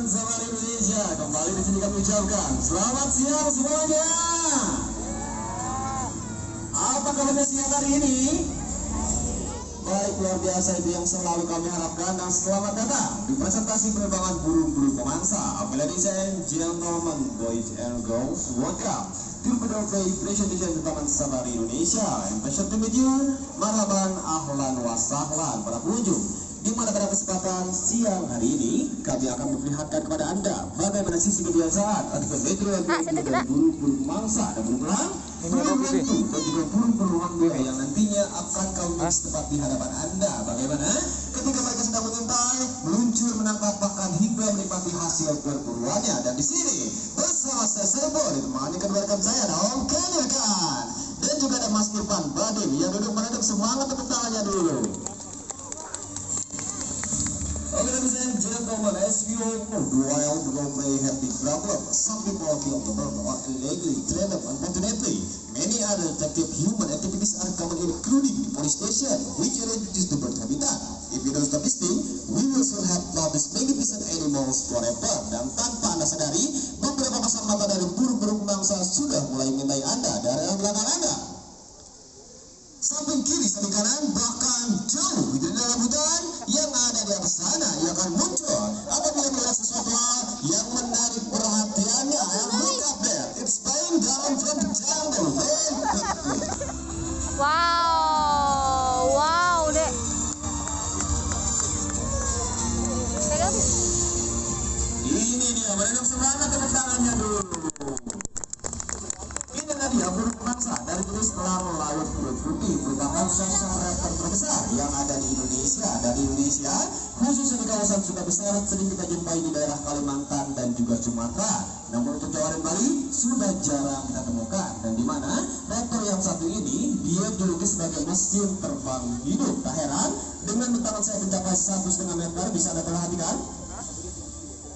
teman-teman Safari Indonesia, kembali di sini kami ucapkan selamat siang semuanya. Apa kabarnya siang hari ini? Baik, luar biasa, itu yang selalu kami harapkan. Dan selamat datang di presentasi penerbangan burung-burung pemangsa. Ladies and gentlemen, boys and girls, welcome to Pedofly Presentation Taman Safari Indonesia. And pleasure to meet you. Marhaban, ahlan wa sahlan para pengunjung. Di mana pada kesempatan siang hari ini kami akan memperlihatkan kepada Anda bagaimana sisi kebiasaan atau metro dan burung-burung mangsa dan burung elang, burung hantu dan juga burung-burung hantu yang nantinya akan kami tepat di hadapan Anda. Bagaimana ketika mereka sedang mengintai, meluncur, menangkap, bahkan hingga menikmati hasil perburuannya. Dan di sini bersama saya Serbo ditemani kedua rekan saya Om Kenyakan dan juga ada Mas Irfan Badim yang duduk menaduk semangat tepuk tangannya dulu. Okay, ladies and gentlemen, as we all know, the wild world may have big problems. Some people feel the burden are illegally trained up. Unfortunately, many other detective human activities are common, including deforestation, which reduces the bird habitat. If we don't stop this thing, we will still have lost magnificent animals forever. Dan tanpa Anda sadari, beberapa pasang mata dari burung-burung pemangsa sudah mulai mengintai Anda dari arah belakang Anda. Samping kiri, samping kanan, bahkan jauh di dalam hutan yang ada di atas sana yang akan muncul apabila melihat sesuatu yang menarik perhatiannya. And look up there, it's flying down from the jungle very quickly. Wow, dek. Ini dia, menanam semangat tepuk tangannya dulu. Dia burung pemangsa dari jenis elang laut kulit putih, merupakan sosok raptor terbesar yang ada di Indonesia. Dari Indonesia, khususnya di kawasan Sungai Besar, sering kita jumpai di daerah Kalimantan dan juga Sumatera. Namun untuk Jawa dan Bali sudah jarang kita temukan. Dan di mana raptor yang satu ini dia dijuluki sebagai mesin terbang hidup. Tak heran dengan bentangan sayap mencapai 1,5 meter, bisa Anda perhatikan.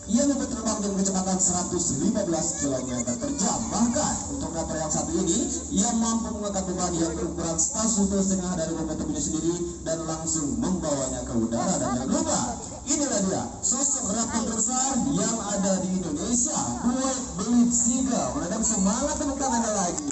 Ia dapat terbang dengan kecepatan 115 km per jam. Bahkan untuk raptor yang satu ini, ia mampu mengangkat beban yang berukuran 1,5 dari bobot tubuhnya sendiri dan langsung membawanya ke udara. Dan jangan lupa, inilah dia sosok raptor terbesar yang ada di Indonesia, White-bellied seagull. Menanam semangat tepuk tangannya lagi.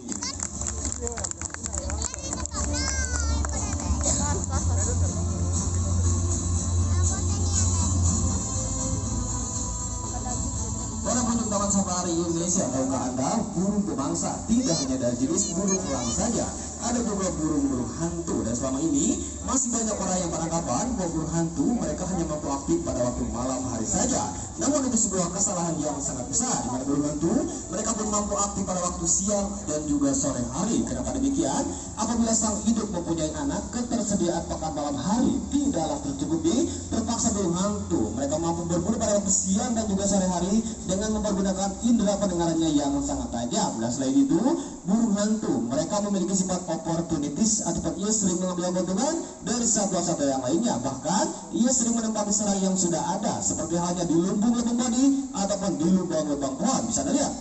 Para pengunjung Taman Safari Indonesia, tahukah Anda, burung pemangsa tidak hanya dari jenis burung elang saja, ada juga burung-burung hantu. Dan selama ini masih banyak orang yang beranggapan bahwa burung hantu mereka hanya mampu aktif pada waktu malam hari saja. Namun itu sebuah kesalahan yang sangat besar, di mana burung hantu mereka pun mampu aktif pada waktu siang dan juga sore hari. Kenapa demikian? Apabila sang induk mempunyai anak, ketersediaan pakan malam hari tidaklah tercukupi, terpaksa burung hantu mereka mampu berburu pada waktu siang dan juga sore hari dengan mempergunakan indera pendengarannya yang sangat tajam. Dan selain itu, burung hantu mereka memiliki sifat opportunities, ataupun ia sering mengambil keuntungan dari satwa-satwa yang lainnya. Bahkan ia sering menempati sarang yang sudah ada, seperti halnya di lumbung-lumbung padi ataupun di lubang-lubang pohon. Bisa Anda lihat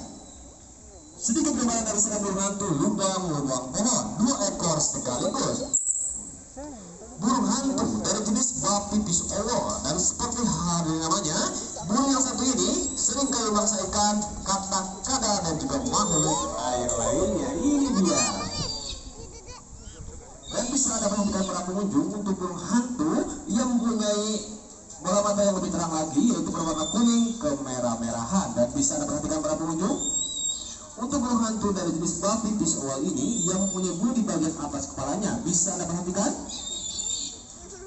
sedikit gambaran dari sarang burung hantu lubang-lubang pohon, 2 ekor sekaligus. Burung hantu dari jenis Bapipis owo, dan seperti halnya namanya, burung yang satu ini sering kali mangsa ikan, katak, kadal, dan juga makhluk air lainnya. Ini dia. Dan bisa Anda perhatikan para pengunjung, untuk burung hantu yang mempunyai bola mata yang lebih terang lagi, yaitu berwarna kuning kemerah-merahan. Dan bisa Anda perhatikan para pengunjung, untuk burung hantu dari jenis Bapipis owo ini yang mempunyai bulu di bagian atas kepalanya. Bisa Anda perhatikan,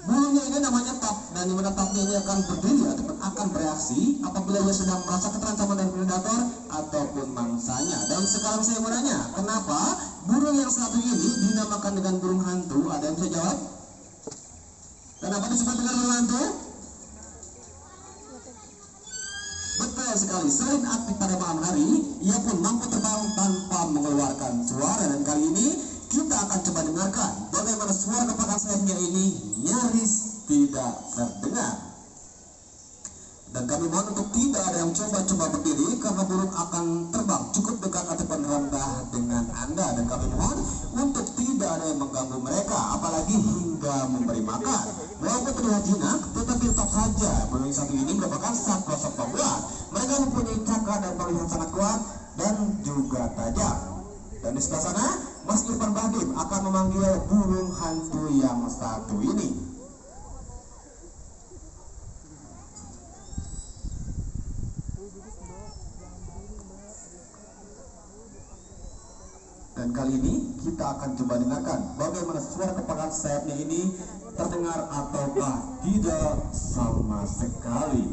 bulunya ini namanya tap, dan dimana tapnya ini akan berdiri ataupun akan bereaksi apabila ia sedang merasa keterancaman dari predator ataupun mangsanya. Dan sekarang saya mau nanya, kenapa burung yang satu ini dinamakan dengan burung hantu? Ada yang bisa jawab? Kenapa disebut dengan burung hantu? Betul sekali, selain aktif pada malam hari, ia pun mampu terbang tanpa mengeluarkan suara. Dan kali ini kita akan coba dengarkan bagaimana suara kepakan sayapnya ini nyaris tidak terdengar. Dan kami mohon untuk tidak ada yang coba-coba berdiri karena burung akan terbang cukup dekat ataupun rendah dengan Anda. Dan kami mohon untuk tidak ada yang mengganggu mereka, apalagi hingga memberi makan. Walaupun terlihat jinak, tetapi tetap saja burung satu ini merupakan satwa pembuat. Mereka mempunyai cakar dan paruh yang sangat kuat dan juga tajam. Dan di sebelah sana, Mas Irfan Bahdim akan memanggil burung hantu yang satu ini. Dan kali ini kita akan coba dengarkan bagaimana suara kepakan sayapnya ini terdengar ataukah tidak sama sekali.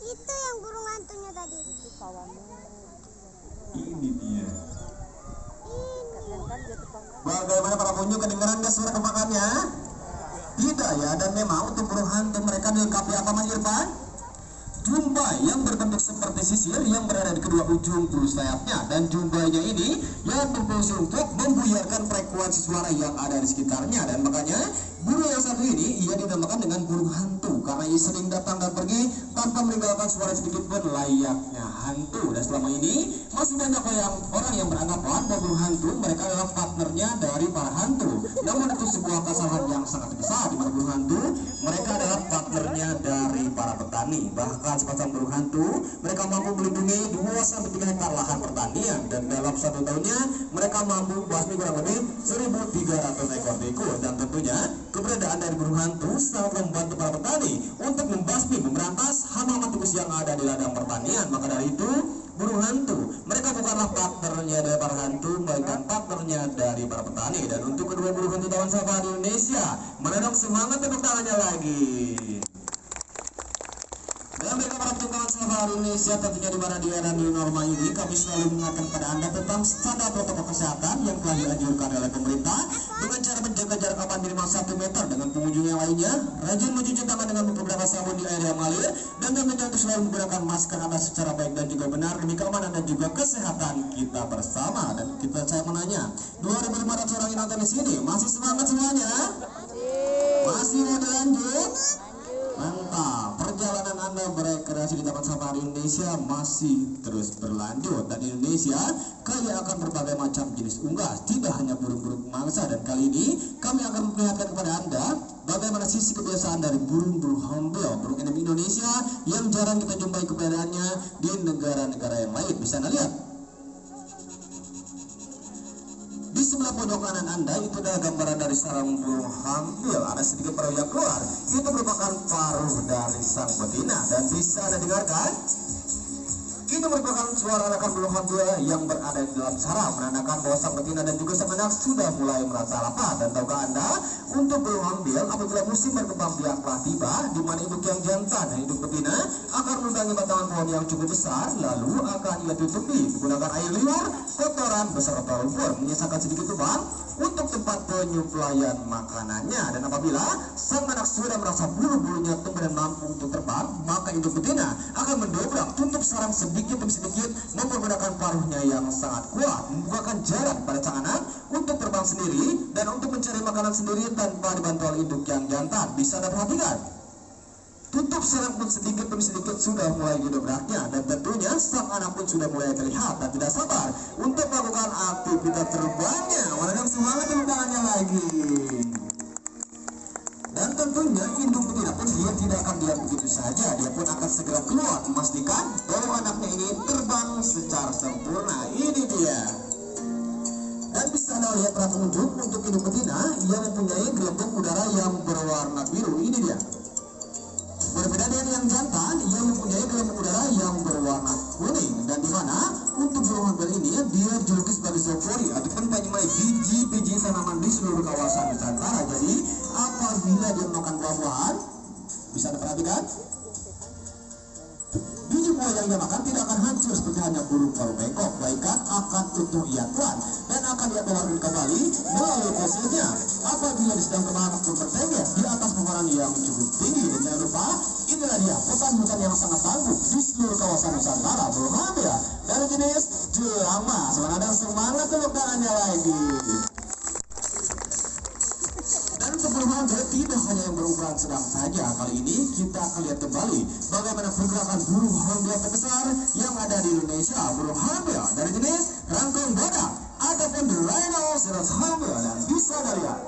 Itu yang burung hantunya tadi. Ini dia. Bagaimana para pengunjung, kedengaran gak suara kepakannya? Tidak ya, dan memang untuk burung hantu mereka dilengkapi apa, Mas Irfan? Jumbai yang berbentuk seperti sisir yang berada di kedua ujung bulu sayapnya, dan jumbainya ini yang berfungsi untuk membuyarkan frekuensi suara yang ada di sekitarnya. Dan makanya burung yang satu ini ia dinamakan dengan burung hantu karena ia sering datang dan pergi tanpa meninggalkan suara sedikit pun layaknya hantu. Dan selama ini masih banyak orang yang beranggapan bahwa burung hantu mereka adalah partnernya dari para hantu. Namun itu sebuah kesalahan yang sangat besar, di mana burung hantu mereka adalah partnernya dari para petani. Bahkan sepasang burung hantu mereka mampu melindungi 2-3 hektar lahan pertanian, dan dalam 1 tahunnya mereka mampu membasmi kurang lebih 1.300 ekor tikus. Dan tentunya keberadaan dari burung hantu sangat membantu para petani untuk membasmi, memberantas hama-hama tikus yang ada di ladang pertanian. Maka dari itu burung hantu mereka bukanlah partnernya dari para hantu, melainkan partnernya dari para petani. Dan untuk kedua burung hantu Taman Safari Indonesia, menodong semangat tepuk tangannya lagi. Dan mereka para Taman Safari Indonesia, tentunya di mana di era new normal ini kami selalu mengingatkan kepada Anda tentang standar protokol kesehatan yang telah dianjurkan oleh pemerintah dengan cara menjaga jarak aman minimal 1 meter dengan pengunjung yang lainnya, rajin mencuci tangan dengan menggunakan sabun di air yang mengalir, dan tentunya untuk selalu menggunakan masker Anda secara baik dan juga benar demi keamanan dan juga kesehatan kita bersama. Dan saya menanya, 2.500 orang yang nonton di sini masih semangat semuanya? Masih mau dilanjut? Mantap, perjalanan Anda berekreasi di Taman Safari Indonesia masih terus berlanjut. Dan di Indonesia kaya akan berbagai macam jenis unggas, tidak hanya burung-burung mangsa. Dan kali ini kami akan memperlihatkan kepada Anda bagaimana sisi kebiasaan dari burung-burung hornbill, burung endemik Indonesia yang jarang kita jumpai keberadaannya di negara-negara yang lain. Bisa Anda lihat di sebelah pojok kanan Anda itu adalah gambaran dari sarang burung hornbill. Ada sedikit paruh yang keluar, itu merupakan paruh dari sang betina. Dan bisa Anda dengarkan, itu merupakan suara anakan burung hornbill yang berada di dalam sarang, menandakan bahwa sang betina dan juga sang anak sudah mulai merasa lapar. Dan tahukah Anda, untuk burung hornbill apabila musim berkembang biak telah tiba, di mana induk yang jantan dan induk betina akan menunggangi batangan pohon yang cukup besar, lalu akan ia tutupi menggunakan air liur, kotoran beserta lumpur, menyisakan sedikit lubang untuk tempat penyuplaian makanannya. Dan apabila sang anak sudah merasa bulu-bulunya tumbuh dan mampu untuk terbang, maka induk betina akan mendobrak tutup sarang sedikit demi sedikit mempergunakan paruhnya yang sangat kuat, membukakan jalan pada sang anak untuk terbang sendiri dan untuk mencari makanan sendiri tanpa dibantu oleh induk yang jantan. Bisa Anda perhatikan, tutup sarang pun sedikit demi sedikit sudah mulai didobraknya, dan tentunya sang anak pun sudah mulai terlihat dan tidak sabar untuk melakukan aktivitas terbangnya. Menanam semangat tepuk tangannya lagi. Dan tentunya induk betina pun dia tidak akan diam begitu saja, dia pun akan segera keluar memastikan bahwa anaknya ini terbang secara sempurna. Ini dia. Dan bisa Anda lihat para pengunjung, untuk induk betina yang mempunyai gelembung udara yang berwarna biru. Ini dia. Berbeda dengan yang jantan yang mempunyai gelembung udara yang berwarna kuning. Dan dimana untuk burung hornbill ini dia dijuluki sebagai zoophyte ataupun penyemai biji-biji tanaman di seluruh kawasan Nusantara. Jadi apabila dia makan buah-buahan, bisa Anda perhatikan, biji buah yang dia makan tidak akan hancur seperti hanya burung paruh bengkok, melainkan akan utuh ia tuan dan akan ia keluarkan kembali melalui fosilnya apabila sedang terbang atau bertengger di atas pepohonan yang cukup tinggi. Dan jangan lupa, ini Inilah dia hutan-hutan yang sangat tangguh di seluruh kawasan Nusantara, burung hantu dari jenis jelama. Semangat tepuk tangannya lagi. Dan untuk burung hantu tidak hanya yang berukuran sedang saja. Kali ini kita akan lihat kembali bagaimana pergerakan burung hantu terbesar yang ada di Indonesia, burung hantu dari jenis rangkong badak ataupun the rhinoceros hantu. Dan bisa dilihat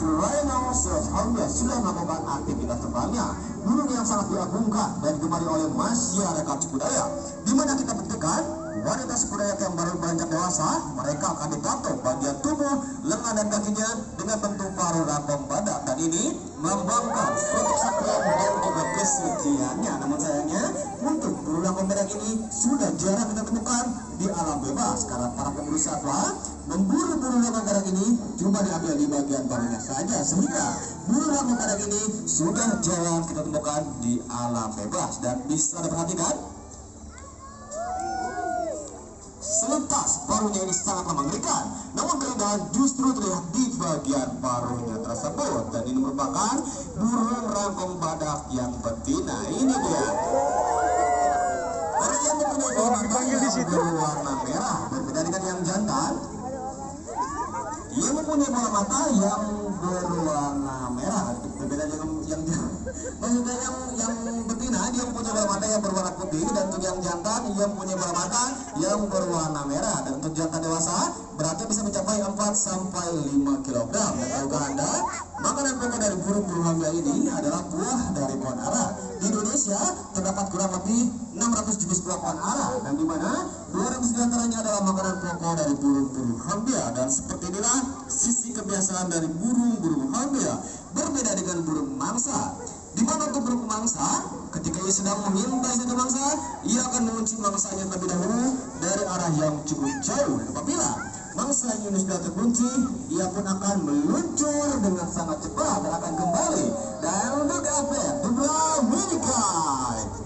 rhinoceros hantu sudah melakukan aktivitas terbangnya. Burung yang sangat diagungkan dan digemari oleh masyarakat suku Dayak, di mana kita buktikan wanita suku Dayak yang baru beranjak dewasa, mereka akan ditato bagian tubuh, lengan dan kakinya dengan bentuk paruh rangkong badak, dan ini melambangkan suatu kesaktian dan juga kesuciannya. Namun sayangnya untuk burung rangkong badak ini sudah jarang kita temukan di alam bebas karena para pemburu satwa memburu burung rangkong badak ini cuma diambil di bagian paruhnya saja, sehingga burung rangkong badak ini sudah jarang kita temukan di alam bebas. Dan bisa diperhatikan selintas paruhnya ini sangatlah mengerikan, namun keindahan justru terlihat di bagian paruhnya tersebut. Dan ini merupakan burung rangkong badak yang betina. Ini dia. Karena yang mempunyai bola mata yang berwarna merah, berbeda dengan yang jantan. Ia mempunyai bola mata yang berwarna merah, berbeda dengan maksudnya yang betina dia mempunyai bola mata yang berwarna putih, dan untuk yang jantan ia mempunyai bola mata yang berwarna merah. Dan untuk jantan dewasa beratnya bisa mencapai 4 sampai 5 kg. Dan tahukah Anda, makanan pokok dari burung-burung hantu ini adalah buah dari pohon ara. Di Indonesia terdapat kurang lebih 600 jenis buah pohon ara, dan di mana 200 diantaranya adalah makanan pokok dari burung-burung hantu. Dan seperti inilah sisi kebiasaan dari burung-burung hantu, berbeda dengan burung mangsa. Di mana untuk burung mangsa, ketika ia sedang mengintai satu mangsa, ia akan mengunci mangsanya terlebih dahulu dari arah yang cukup jauh. Dan apabila mangsa ini sudah terkunci, ia pun akan meluncur dengan sangat cepat dan akan kembali. Dan untuk update juga minikai.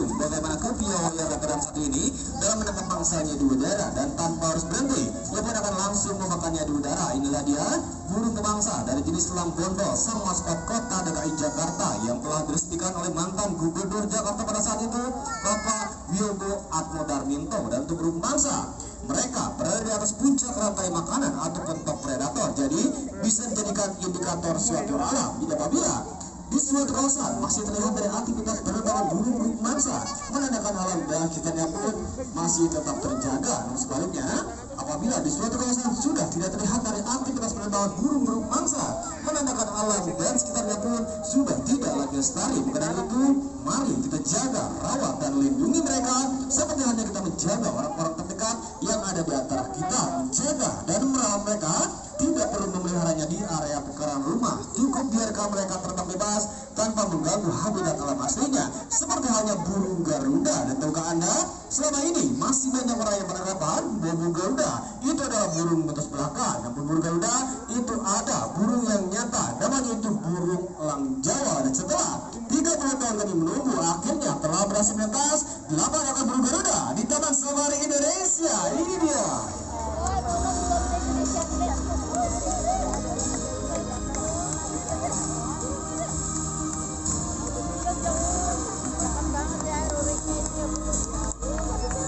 Bagaimana kepiawaian rekan satu ini dalam menangkap mangsanya di udara dan tanpa harus berhenti, ia pun akan langsung memakannya di udara. Inilah dia burung kemangsa dari jenis elang bondol, sang maskot kota DKI Jakarta yang telah diresmikan oleh mantan gubernur Jakarta pada saat itu, Bapak Wiyogo Atmodarminto. Dan untuk burung kemangsa, mereka berada di atas puncak rantai makanan ataupun top predator, jadi bisa dijadikan indikator suatu alam. Tidak apabila di suatu kawasan masih terlihat dari aktivitas penerbangan burung mangsa, menandakan alam dan sekitarnya pun masih tetap terjaga. Namun sebaliknya, apabila di suatu kawasan sudah tidak terlihat dari aktivitas penerbangan burung mangsa, menandakan alam dan sekitarnya pun sudah tidak lagi lestari. Karena itu, mari kita jaga, rawat dan lindungi mereka seperti halnya kita menjaga orang-orang terdekat yang ada di antara kita. Menjaga dan merawat mereka tidak perlu memeliharanya di area pekarangan rumah, cukup biarkan mereka terbang bebas tanpa mengganggu habitat alam aslinya, seperti halnya burung Garuda. Dan tahukah Anda, selama ini masih banyak orang yang beranggapan burung Garuda itu adalah burung betas belaka. Namun burung Garuda itu ada burung yang nyata, namanya itu burung elang Jawa. Dan setelah 30 tahun kami menunggu, akhirnya telah berhasil melintas 8 ekor burung Garuda di Taman Safari Indonesia. Ini dia.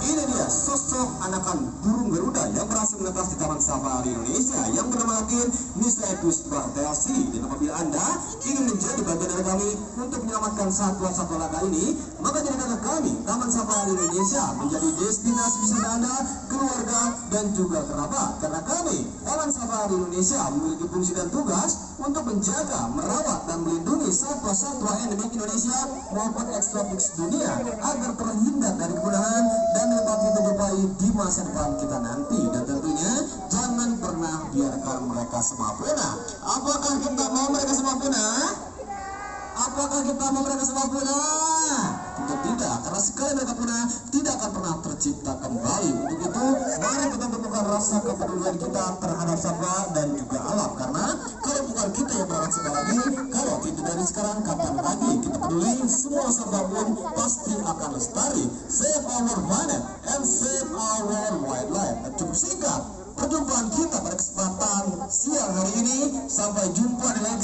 Ini dia sosok anakan burung Garuda yang berhasil menetas di Taman Safari Indonesia yang bernama Nisaikus Bartelsi. Dan apabila Anda ingin menjadi bagian dari kami untuk menyelamatkan satwa-satwa langka ini, maka jadikanlah kami Taman Safari Indonesia menjadi destinasi wisata Anda, keluarga, dan juga kerabat. Karena kami Taman Safari Indonesia memiliki fungsi dan tugas untuk menjaga, merawat, dan melindungi satwa-satwa endemik Indonesia maupun eksotik dunia agar terhindar dari kepunahan dan dapat hidup baik di masa depan kita nanti. Dan tentunya jangan pernah biarkan mereka semua punah. Apakah kita mau mereka semua punah? Apakah kita mau mereka semua punah? Tentu tidak, karena sekali mereka punah tidak akan pernah tercipta kembali. Untuk itu, mari kita tumbuhkan rasa kepedulian kita terhadap satwa dan juga alam. Karena kalau bukan kita yang berawat sekali lagi, kalau tidak dari sekarang, kapan lagi kita peduli? Semua satwa pun pasti akan lestari. Save our planet and save our wildlife. Cukup singkat perjumpaan kita pada kesempatan siang hari ini. Sampai jumpa di lain